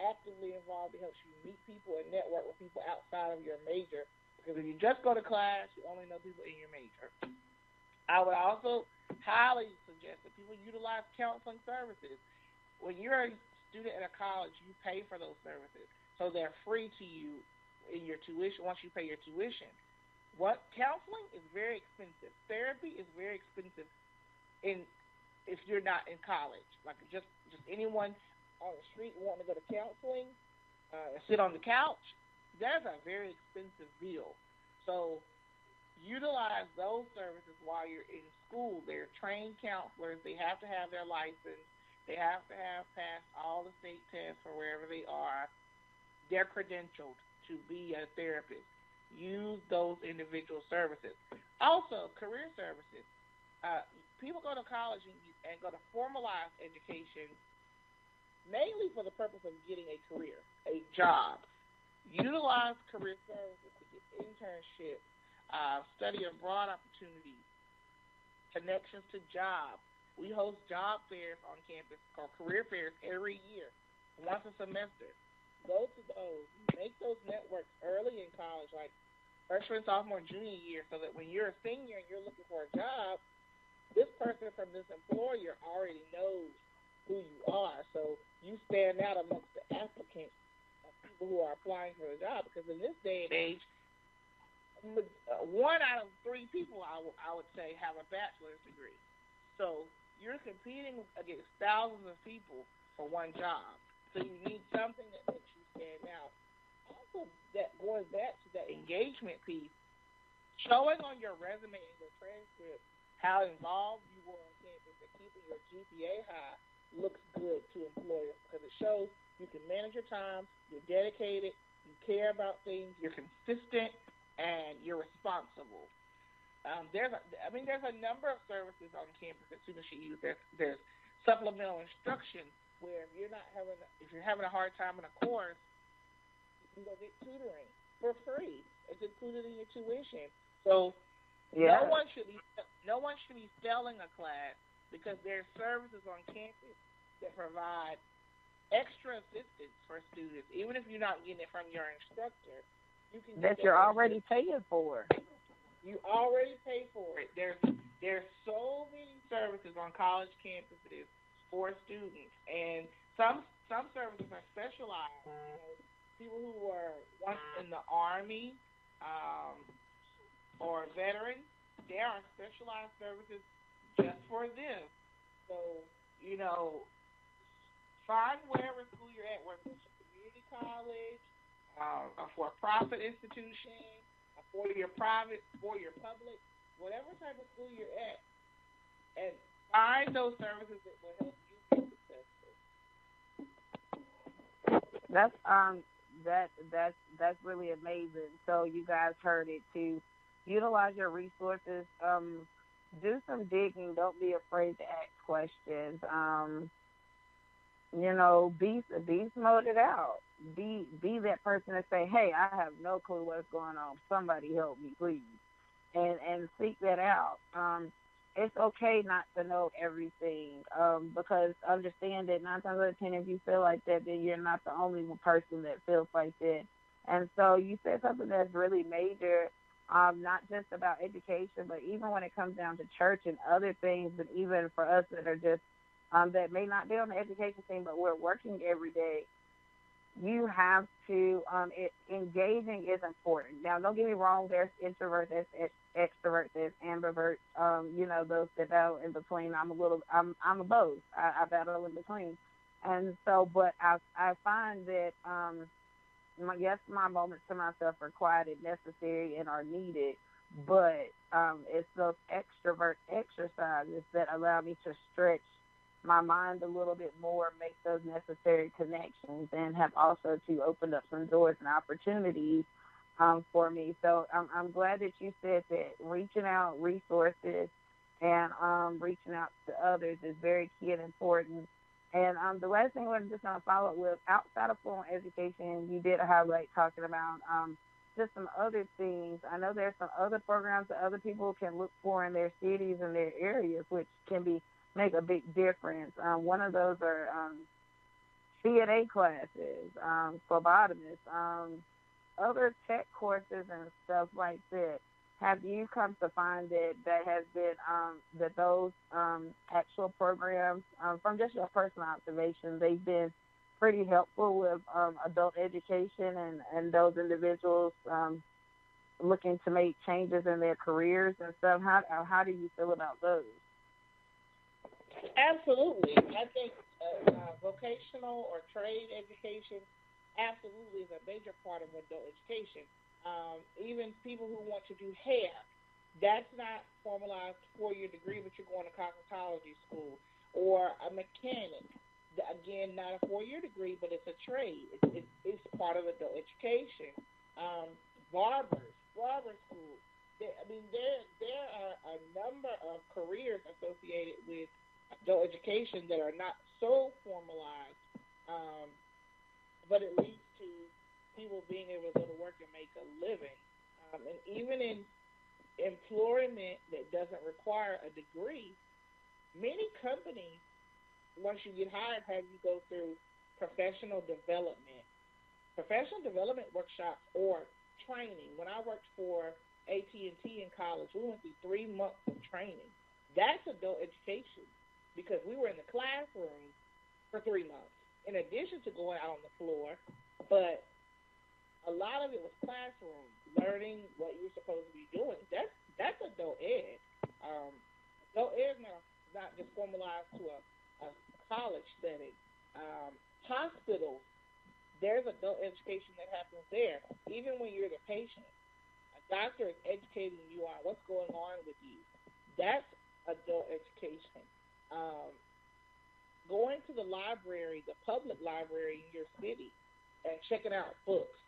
actively involved. It helps you meet people and network with people outside of your major, because if you just go to class, you only know people in your major. I would also highly suggest that people utilize counseling services. When you're a student at a college, you pay for those services, so they're free to you in your tuition once you pay your tuition. Counseling is very expensive. Therapy is very expensive if you're not in college. Like just anyone on the street wanting to go to counseling and sit on the couch, that's a very expensive bill. So utilize those services while you're in school. They're trained counselors. They have to have their license. They have to have passed all the state tests for wherever they are. They're credentialed to be a therapist. Use those individual services. Also, career services. People go to college and go to formalized education mainly for the purpose of getting a career, a job. Utilize career services to get internships, study abroad opportunities, connections to jobs. We host job fairs on campus called career fairs every year, once a semester. Go to those. Make those networks early in college, like freshman, sophomore, junior year, so that when you're a senior and you're looking for a job, this person from this employer already knows who you are. So you stand out amongst the applicants of people who are applying for a job, because in this day and age, 1 out of 3 people, I would say, have a bachelor's degree. So you're competing against thousands of people for one job. So you need something that makes you stand out. Also, that going back to that engagement piece, showing on your resume and your transcript how involved you were on campus and keeping your GPA high looks good to employers because it shows you can manage your time, you're dedicated, you care about things, you're consistent, and you're responsible. There's a number of services on campus at Student SheU. There's supplemental instruction where if you're having a hard time in a course, you can go get tutoring for free. It's included in your tuition. So no one should be failing a class because there's services on campus that provide extra assistance for students, even if you're not getting it from your instructor. You can that you're already paying for. You already pay for it. There's so many services on college campuses for students, and some services are specialized. People who were once in the Army or veterans, there are specialized services just for them. So, find wherever school you're at, whether it's a community college, a for-profit institution, a four-year private, four-year public, whatever type of school you're at, and find those services that will help you be successful. That's really amazing. So you guys heard it too. Utilize your resources. Do some digging. Don't be afraid to ask questions. Be smoted out. Be that person that say, hey, I have no clue what's going on. Somebody help me, please. And seek that out. It's okay not to know everything, because understand that 9 times out of 10, if you feel like that, then you're not the only person that feels like that. And so you said something that's really major, not just about education, but even when it comes down to church and other things, and even for us that are just that may not be on the education team, but we're working every day, you have to, engaging is important. Now, don't get me wrong, there's introverts, there's extroverts, there's ambiverts, those that battle in between. I'm a both. I battle in between. And so, but I find that, my moments to myself are quiet and necessary and are needed, but it's those extrovert exercises that allow me to stretch my mind a little bit more, make those necessary connections, and have also to open up some doors and opportunities for me. So I'm glad that you said that reaching out resources and reaching out to others is very key and important. And the last thing I want to just follow up with, outside of formal education, you did highlight talking about just some other things. I know there's some other programs that other people can look for in their cities and their areas, which can make a big difference. One of those are CNA classes, phlebotomists, other tech courses and stuff like that. Have you come to find that has been that those actual programs, from just your personal observation, they've been pretty helpful with adult education and those individuals looking to make changes in their careers and stuff? How do you feel about those? Absolutely. I think vocational or trade education absolutely is a major part of adult education. Even people who want to do hair, that's not formalized 4-year degree, but you're going to cosmetology school. Or a mechanic, again, not a 4-year degree, but it's a trade. It's part of adult education. Barber school. There are a number of careers associated with adult education that are not so formalized, but it leads to people being able to go to work and make a living. And even in employment that doesn't require a degree, many companies, once you get hired, have you go through professional development workshops or training. When I worked for AT&T in college, we went through 3 months of training. That's adult education because we were in the classroom for 3 months, in addition to going out on the floor. But a lot of it was classroom, learning what you're supposed to be doing. That's adult ed. Adult ed is not a not just formalized to a college setting. Hospitals, there's adult education that happens there, even when you're the patient. A doctor is educating you on what's going on with you. That's adult education. Going to the library, the public library in your city, and checking out books,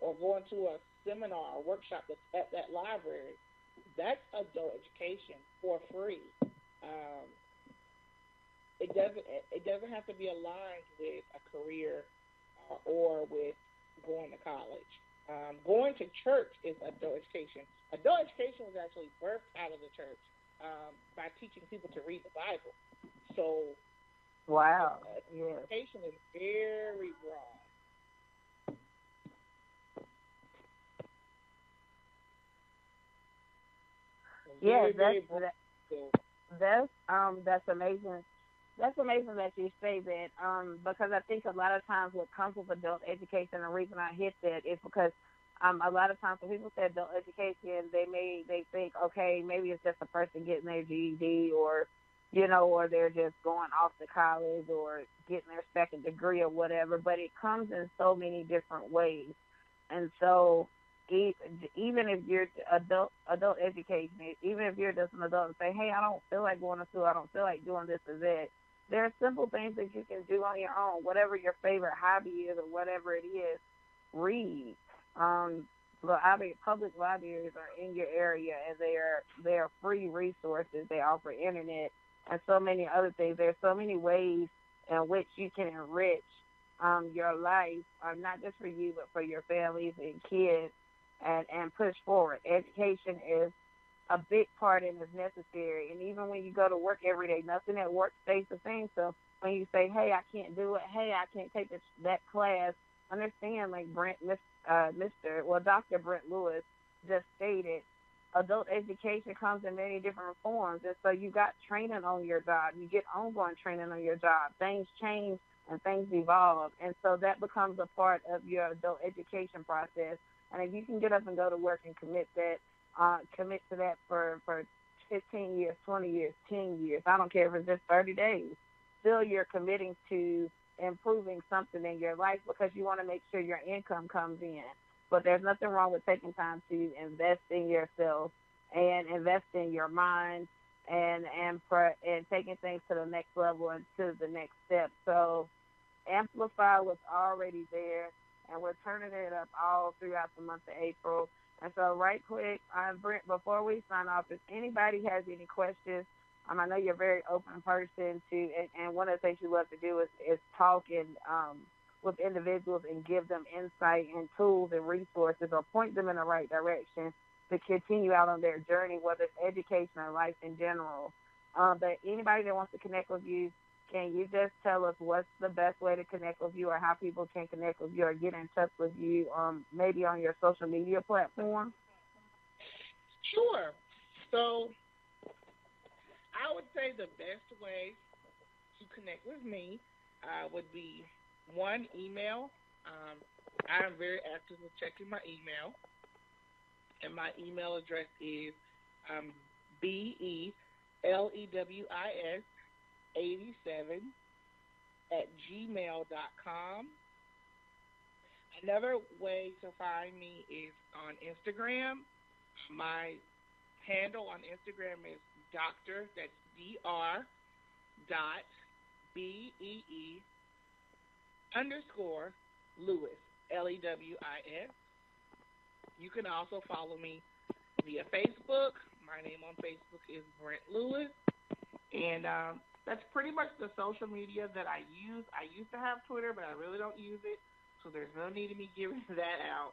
or going to a seminar or workshop that's at that library, that's adult education for free. It doesn't have to be aligned with a career or with going to college. Going to church is adult education. Adult education was actually birthed out of the church by teaching people to read the Bible. So, wow, yes. Education is very broad. Yeah, very broad. That's amazing. That's amazing that you say that, because I think a lot of times what comes with adult education, the reason I hit that is because a lot of times when people say adult education, they think, okay, maybe it's just a person getting their GED, or, or they're just going off to college or getting their second degree or whatever, but it comes in so many different ways. And so even if you're adult education, even if you're just an adult and say, hey, I don't feel like going to school, I don't feel like doing this or that, there are simple things that you can do on your own, whatever your favorite hobby is or whatever it is. Read. Public libraries are in your area, and they are free resources. They offer internet and so many other things. There's so many ways in which you can enrich your life, not just for you, but for your families and kids, and push forward. Education is a big part and is necessary. And even when you go to work every day, nothing at work stays the same. So when you say, hey, I can't do it, hey, I can't take that class, understand, like Dr. Brent Lewis just stated, adult education comes in many different forms. And so you got training on your job. You get ongoing training on your job. Things change and things evolve. And so that becomes a part of your adult education process. And if you can get up and go to work and commit to that for 15 years, 20 years, 10 years, I don't care if it's just 30 days, still you're committing to improving something in your life because you want to make sure your income comes in. But there's nothing wrong with taking time to invest in yourself and invest in your mind and taking things to the next level and to the next step. So amplify what's already there, and we're turning it up all throughout the month of April. And so right quick, Brent, before we sign off, if anybody has any questions, I know you're a very open person and one of the things you love to do is talk with individuals and give them insight and tools and resources, or point them in the right direction to continue out on their journey, whether it's education or life in general. But anybody that wants to connect with you, can you just tell us what's the best way to connect with you, or how people can connect with you or get in touch with you, maybe on your social media platform? Sure. So I would say the best way to connect with me would be one, email. I am very active with checking my email, and my email address is BELEWIS87@gmail.com. Another way to find me is on Instagram. My handle on Instagram is Dr. That's Dr. BEE _Lewis, LEWIS. You can also follow me via Facebook. My name on Facebook is Brent Lewis. And that's pretty much the social media that I use. I used to have Twitter, but I really don't use it, so there's no need of me giving that out.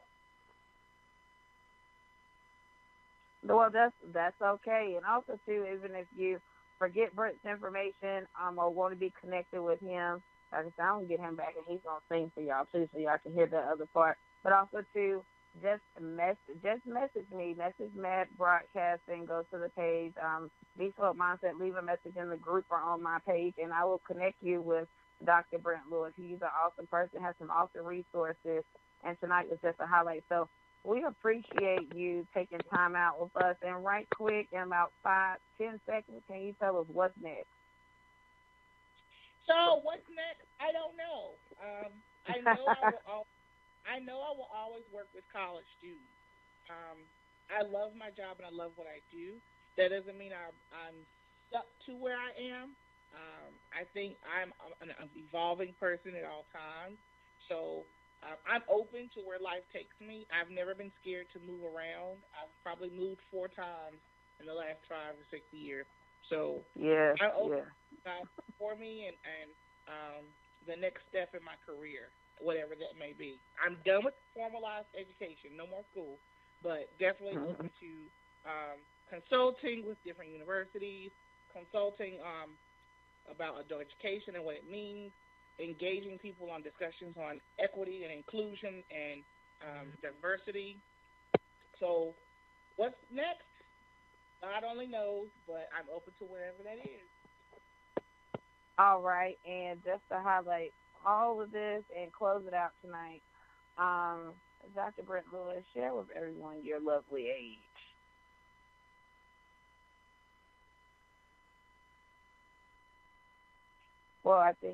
Well, that's okay. And also, too, even if you forget Brent's information or want to be connected with him, like I said, I'm going to get him back, and he's going to sing for y'all, too, so y'all can hear the other part. But also, too, just message me. Message Matt Broadcasting. Go to the page. Bespoke Mindset. Leave a message in the group or on my page, and I will connect you with Dr. Brent Lewis. He's an awesome person, has some awesome resources, and tonight was just a highlight. So we appreciate you taking time out with us. And right quick, in about 5-10 seconds, can you tell us what's next? So what's next? I don't know. I know I know I will always work with college students. I love my job and I love what I do. That doesn't mean I'm stuck to where I am. I think I'm an evolving person at all times. So I'm open to where life takes me. I've never been scared to move around. I've probably moved 4 times in the last 5 or 6 years. So Yeah, I'm open yeah. for me and the next step in my career, whatever that may be. I'm done with formalized education, no more school, but definitely open to consulting with different universities, consulting about adult education and what it means, engaging people on discussions on equity and inclusion and diversity. So what's next? God only knows, but I'm open to whatever that is. All right, and just to highlight all of this and close it out tonight, Dr. Brent Lewis, share with everyone your lovely age. Well, I think